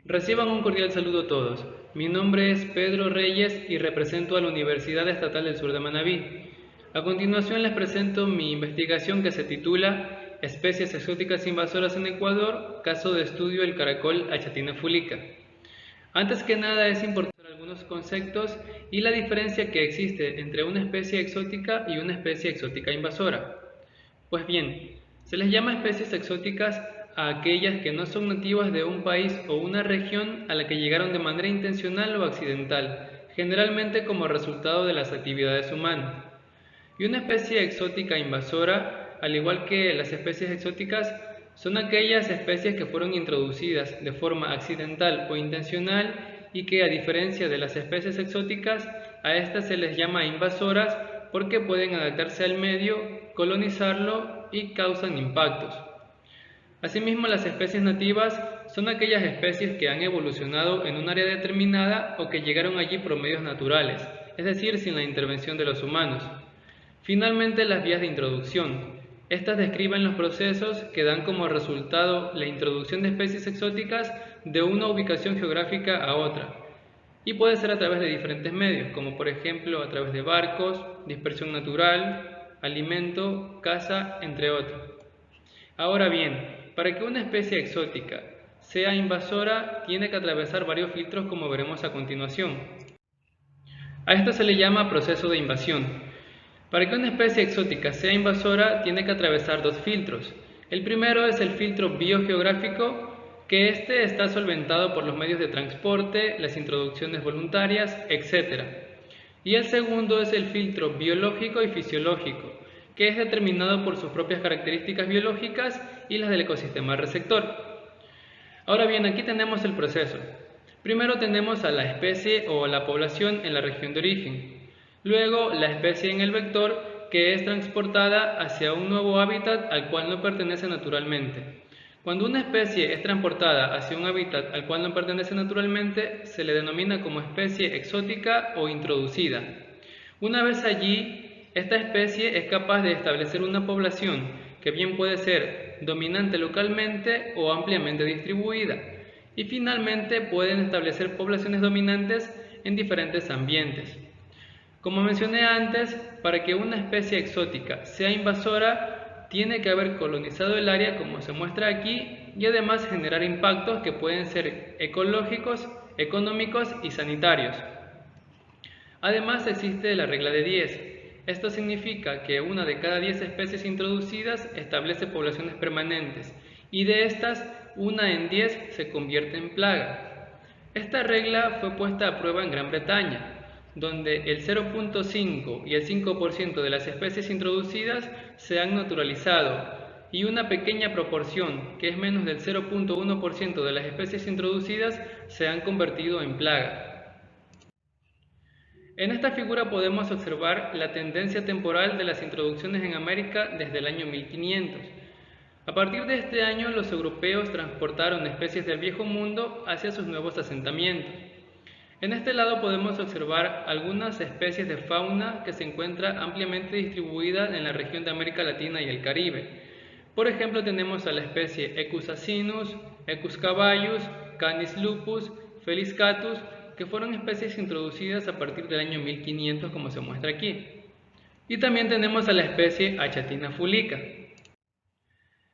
Reciban un cordial saludo todos. Mi nombre es Pedro Reyes y represento a la Universidad Estatal del Sur de Manabí. A continuación les presento mi investigación que se titula Especies exóticas invasoras en Ecuador, caso de estudio el caracol Achatina fulica. Antes que nada es importante algunos conceptos y la diferencia que existe entre una especie exótica y una especie exótica invasora. Pues bien, se les llama especies exóticas a aquellas que no son nativas de un país o una región a la que llegaron de manera intencional o accidental, generalmente como resultado de las actividades humanas. Y una especie exótica invasora, al igual que las especies exóticas, son aquellas especies que fueron introducidas de forma accidental o intencional y que, a diferencia de las especies exóticas, a estas se les llama invasoras porque pueden adaptarse al medio, colonizarlo y causan impactos. Asimismo, las especies nativas son aquellas especies que han evolucionado en un área determinada o que llegaron allí por medios naturales, es decir, sin la intervención de los humanos. Finalmente, las vías de introducción. Estas describen los procesos que dan como resultado la introducción de especies exóticas de una ubicación geográfica a otra. Y puede ser a través de diferentes medios, como por ejemplo a través de barcos, dispersión natural, alimento, caza, entre otros. Ahora bien, para que una especie exótica sea invasora, tiene que atravesar varios filtros como veremos a continuación. A esto se le llama proceso de invasión. Para que una especie exótica sea invasora, tiene que atravesar dos filtros. El primero es el filtro biogeográfico, que este está solventado por los medios de transporte, las introducciones voluntarias, etc. Y el segundo es el filtro biológico y fisiológico, que es determinado por sus propias características biológicas y las del ecosistema receptor. Ahora bien, aquí tenemos el proceso. Primero tenemos a la especie o la población en la región de origen. Luego, la especie en el vector, que es transportada hacia un nuevo hábitat al cual no pertenece naturalmente. Cuando una especie es transportada hacia un hábitat al cual no pertenece naturalmente, se le denomina como especie exótica o introducida. Una vez allí, esta especie es capaz de establecer una población que bien puede ser dominante localmente o ampliamente distribuida, y finalmente pueden establecer poblaciones dominantes en diferentes ambientes. Como mencioné antes, para que una especie exótica sea invasora, tiene que haber colonizado el área como se muestra aquí y además generar impactos que pueden ser ecológicos, económicos y sanitarios. Además existe la regla de 10. Esto significa que una de cada 10 especies introducidas establece poblaciones permanentes y de estas, una en 10 se convierte en plaga. Esta regla fue puesta a prueba en Gran Bretaña, donde el 0.5 y el 5% de las especies introducidas se han naturalizado y una pequeña proporción, que es menos del 0.1% de las especies introducidas, se han convertido en plaga. En esta figura podemos observar la tendencia temporal de las introducciones en América desde el año 1500. A partir de este año, los europeos transportaron especies del Viejo Mundo hacia sus nuevos asentamientos. En este lado podemos observar algunas especies de fauna que se encuentra ampliamente distribuida en la región de América Latina y el Caribe. Por ejemplo, tenemos a la especie Equus asinus, Equus caballus, Canis lupus, Felis catus, que fueron especies introducidas a partir del año 1500 como se muestra aquí. Y también tenemos a la especie Achatina fulica.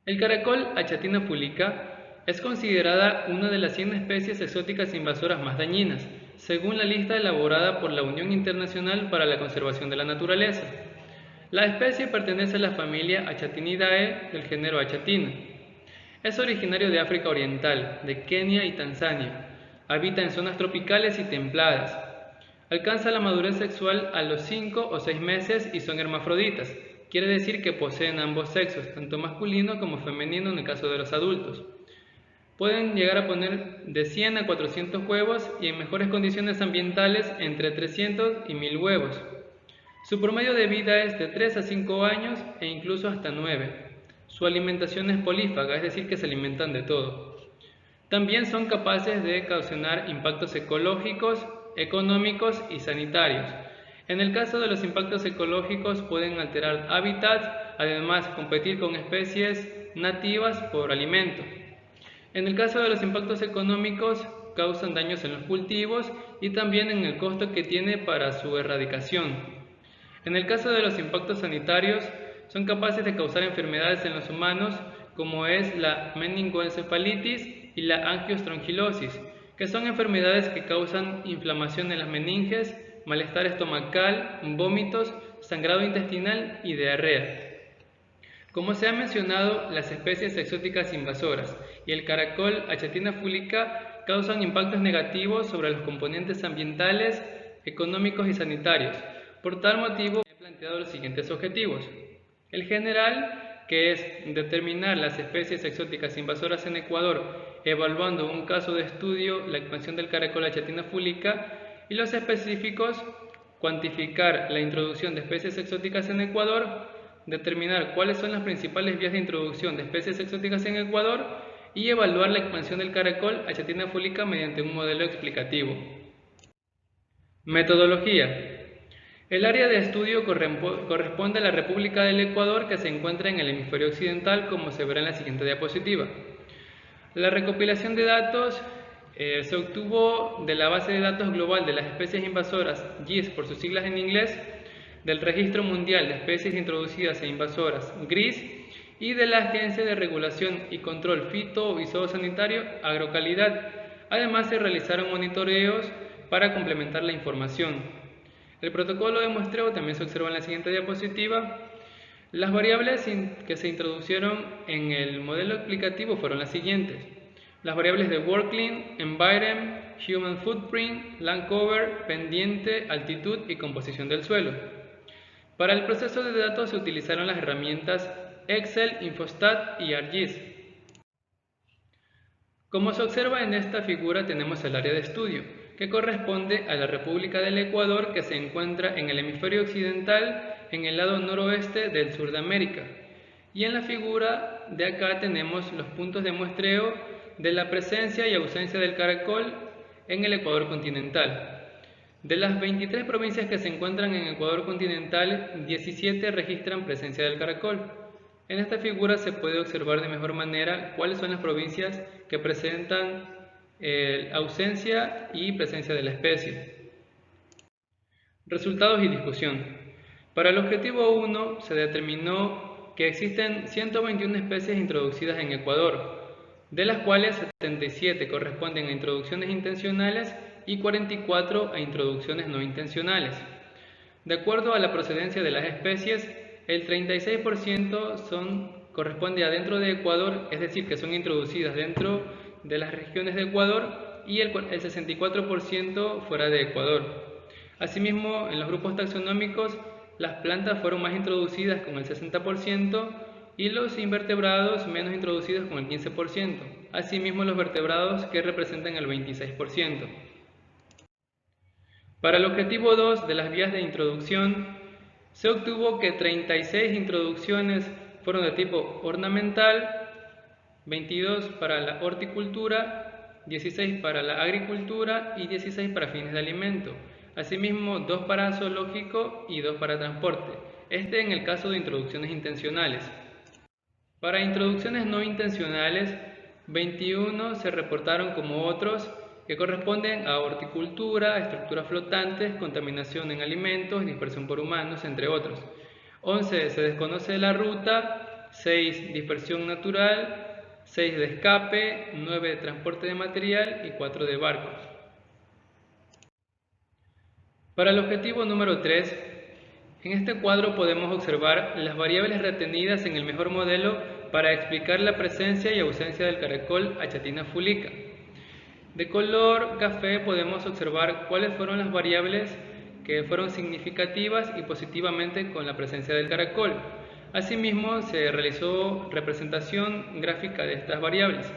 El caracol Achatina fulica es considerada una de las 100 especies exóticas invasoras más dañinas, según la lista elaborada por la Unión Internacional para la Conservación de la Naturaleza. La especie pertenece a la familia Achatinidae del género Achatina. Es originario de África Oriental, de Kenia y Tanzania. Habita en zonas tropicales y templadas. Alcanza la madurez sexual a los 5 o 6 meses y son hermafroditas. Quiere decir que poseen ambos sexos, tanto masculino como femenino en el caso de los adultos. Pueden llegar a poner de 100 a 400 huevos y en mejores condiciones ambientales entre 300 y 1000 huevos. Su promedio de vida es de 3 a 5 años e incluso hasta 9. Su alimentación es polífaga, es decir, que se alimentan de todo. También son capaces de causar impactos ecológicos, económicos y sanitarios. En el caso de los impactos ecológicos pueden alterar hábitats, además competir con especies nativas por alimento. En el caso de los impactos económicos, causan daños en los cultivos y también en el costo que tiene para su erradicación. En el caso de los impactos sanitarios, son capaces de causar enfermedades en los humanos como es la meningoencefalitis y la angiostrongilosis, que son enfermedades que causan inflamación en las meninges, malestar estomacal, vómitos, sangrado intestinal y diarrea. Como se ha mencionado, las especies exóticas invasoras y el caracol Achatina fulica causan impactos negativos sobre los componentes ambientales, económicos y sanitarios. Por tal motivo, he planteado los siguientes objetivos. El general, que es determinar las especies exóticas invasoras en Ecuador, evaluando un caso de estudio la expansión del caracol Achatina fulica, y los específicos, cuantificar la introducción de especies exóticas en Ecuador, determinar cuáles son las principales vías de introducción de especies exóticas en Ecuador y evaluar la expansión del caracol Achatina fulica mediante un modelo explicativo. Metodología. El área de estudio corresponde a la República del Ecuador, que se encuentra en el hemisferio occidental, como se verá en la siguiente diapositiva. La recopilación de datos se obtuvo de la base de datos global de las especies invasoras, GIS por sus siglas en inglés, del Registro Mundial de Especies Introducidas e Invasoras, GRIS, y de la Agencia de Regulación y Control Fito y Zoosanitario, Agrocalidad. Además, se realizaron monitoreos para complementar la información. El protocolo de muestreo también se observa en la siguiente diapositiva. Las variables que se introducieron en el modelo explicativo fueron las siguientes. Las variables de workling, environment, human footprint, land cover, pendiente, altitud y composición del suelo. Para el proceso de datos se utilizaron las herramientas Excel, Infostat y ArcGIS. Como se observa en esta figura, tenemos el área de estudio, que corresponde a la República del Ecuador, que se encuentra en el hemisferio occidental, en el lado noroeste del sur de América. Y en la figura de acá tenemos los puntos de muestreo de la presencia y ausencia del caracol en el Ecuador continental. De las 23 provincias que se encuentran en Ecuador continental, 17 registran presencia del caracol. En esta figura se puede observar de mejor manera cuáles son las provincias que presentan ausencia y presencia de la especie. Resultados y discusión. Para el objetivo 1 se determinó que existen 121 especies introducidas en Ecuador, de las cuales 77 corresponden a introducciones intencionales y 44 a introducciones no intencionales. De acuerdo a la procedencia de las especies, el 36% corresponde a dentro de Ecuador, es decir, que son introducidas dentro de las regiones de Ecuador, y el 64% fuera de Ecuador. Asimismo, en los grupos taxonómicos, las plantas fueron más introducidas con el 60% y los invertebrados menos introducidos con el 15%. Asimismo, los vertebrados, que representan el 26%. Para el objetivo 2 de las vías de introducción, se obtuvo que 36 introducciones fueron de tipo ornamental, 22 para la horticultura, 16 para la agricultura y 16 para fines de alimento. Asimismo, 2 para zoológico y 2 para transporte. Este en el caso de introducciones intencionales. Para introducciones no intencionales, 21 se reportaron como otros, que corresponden a horticultura, estructuras flotantes, contaminación en alimentos, dispersión por humanos, entre otros. 11 se desconoce la ruta, 6 dispersión natural, 6 de escape, 9 de transporte de material y 4 de barcos. Para el objetivo número 3, en este cuadro podemos observar las variables retenidas en el mejor modelo para explicar la presencia y ausencia del caracol Achatina fulica. De color café podemos observar cuáles fueron las variables que fueron significativas y positivamente con la presencia del caracol. Asimismo, se realizó representación gráfica de estas variables.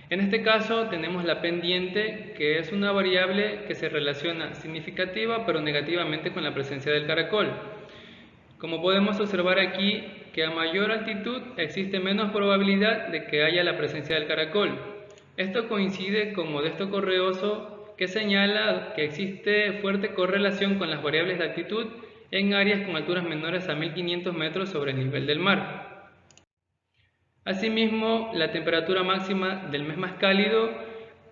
En este caso tenemos la pendiente, que es una variable que se relaciona significativa pero negativamente con la presencia del caracol. Como podemos observar aquí, que a mayor altitud existe menos probabilidad de que haya la presencia del caracol. Esto coincide con Modesto Correoso, que señala que existe fuerte correlación con las variables de altitud en áreas con alturas menores a 1500 metros sobre el nivel del mar. Asimismo, la temperatura máxima del mes más cálido,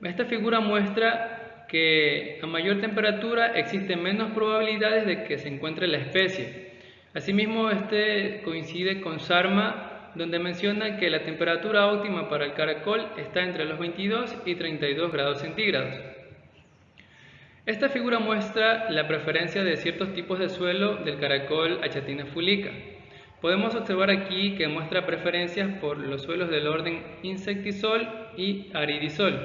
esta figura muestra que a mayor temperatura existen menos probabilidades de que se encuentre la especie. Asimismo, este coincide con Sharma, donde menciona que la temperatura óptima para el caracol está entre los 22 y 32 grados centígrados. Esta figura muestra la preferencia de ciertos tipos de suelo del caracol Achatina fulica. Podemos observar aquí que muestra preferencias por los suelos del orden insectisol y aridisol.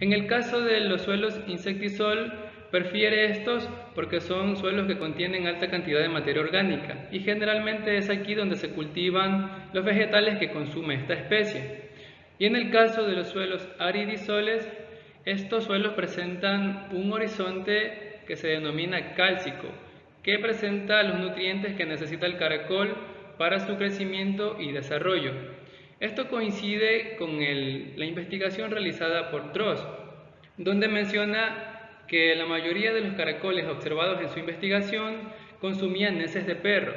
En el caso de los suelos insectisol, prefiere estos porque son suelos que contienen alta cantidad de materia orgánica y generalmente es aquí donde se cultivan los vegetales que consume esta especie. Y en el caso de los suelos aridisoles, estos suelos presentan un horizonte que se denomina cálcico, que presenta los nutrientes que necesita el caracol para su crecimiento y desarrollo. Esto coincide con la investigación realizada por Trost, donde menciona que la mayoría de los caracoles observados en su investigación consumían heces de perro.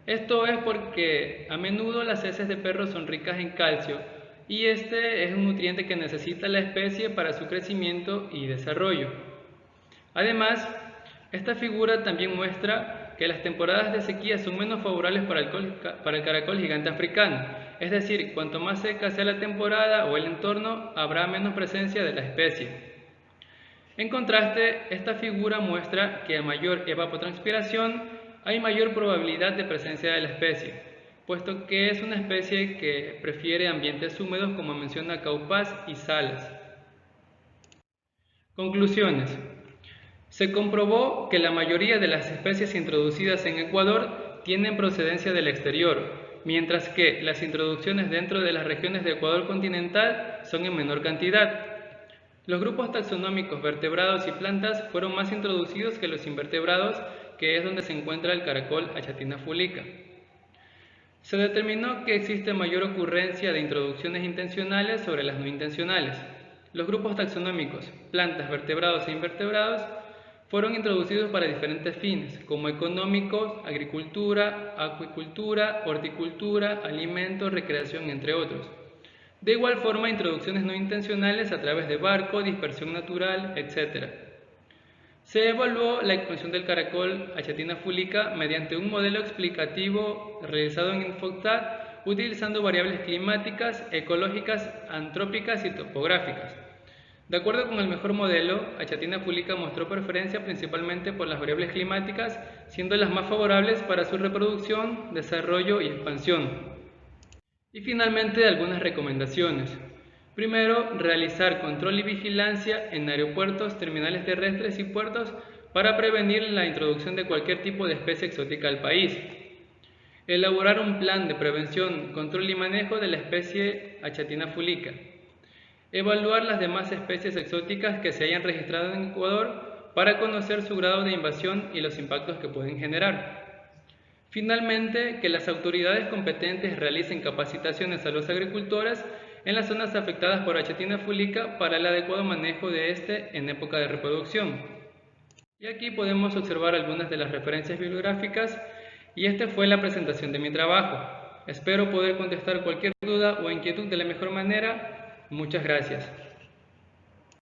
Esto es porque a menudo las heces de perro son ricas en calcio y este es un nutriente que necesita la especie para su crecimiento y desarrollo. Además, esta figura también muestra que las temporadas de sequía son menos favorables para el caracol gigante africano, es decir, cuanto más seca sea la temporada o el entorno, habrá menos presencia de la especie. En contraste, esta figura muestra que a mayor evapotranspiración hay mayor probabilidad de presencia de la especie, puesto que es una especie que prefiere ambientes húmedos como menciona Kaupaz y Salas. Conclusiones. Se comprobó que la mayoría de las especies introducidas en Ecuador tienen procedencia del exterior, mientras que las introducciones dentro de las regiones de Ecuador continental son en menor cantidad. Los grupos taxonómicos vertebrados y plantas fueron más introducidos que los invertebrados, que es donde se encuentra el caracol Achatina fulica. Se determinó que existe mayor ocurrencia de introducciones intencionales sobre las no intencionales. Los grupos taxonómicos, plantas, vertebrados e invertebrados, fueron introducidos para diferentes fines, como económicos, agricultura, acuicultura, horticultura, alimentos, recreación, entre otros. De igual forma, introducciones no intencionales a través de barco, dispersión natural, etc. Se evaluó la expansión del caracol Achatina fulica mediante un modelo explicativo realizado en Infoctat utilizando variables climáticas, ecológicas, antrópicas y topográficas. De acuerdo con el mejor modelo, Achatina fulica mostró preferencia principalmente por las variables climáticas, siendo las más favorables para su reproducción, desarrollo y expansión. Y finalmente, algunas recomendaciones. Primero, realizar control y vigilancia en aeropuertos, terminales terrestres y puertos para prevenir la introducción de cualquier tipo de especie exótica al país. Elaborar un plan de prevención, control y manejo de la especie Achatina fulica. Evaluar las demás especies exóticas que se hayan registrado en Ecuador para conocer su grado de invasión y los impactos que pueden generar. Finalmente, que las autoridades competentes realicen capacitaciones a los agricultores en las zonas afectadas por Achatina fulica para el adecuado manejo de este en época de reproducción. Y aquí podemos observar algunas de las referencias bibliográficas y esta fue la presentación de mi trabajo. Espero poder contestar cualquier duda o inquietud de la mejor manera. Muchas gracias.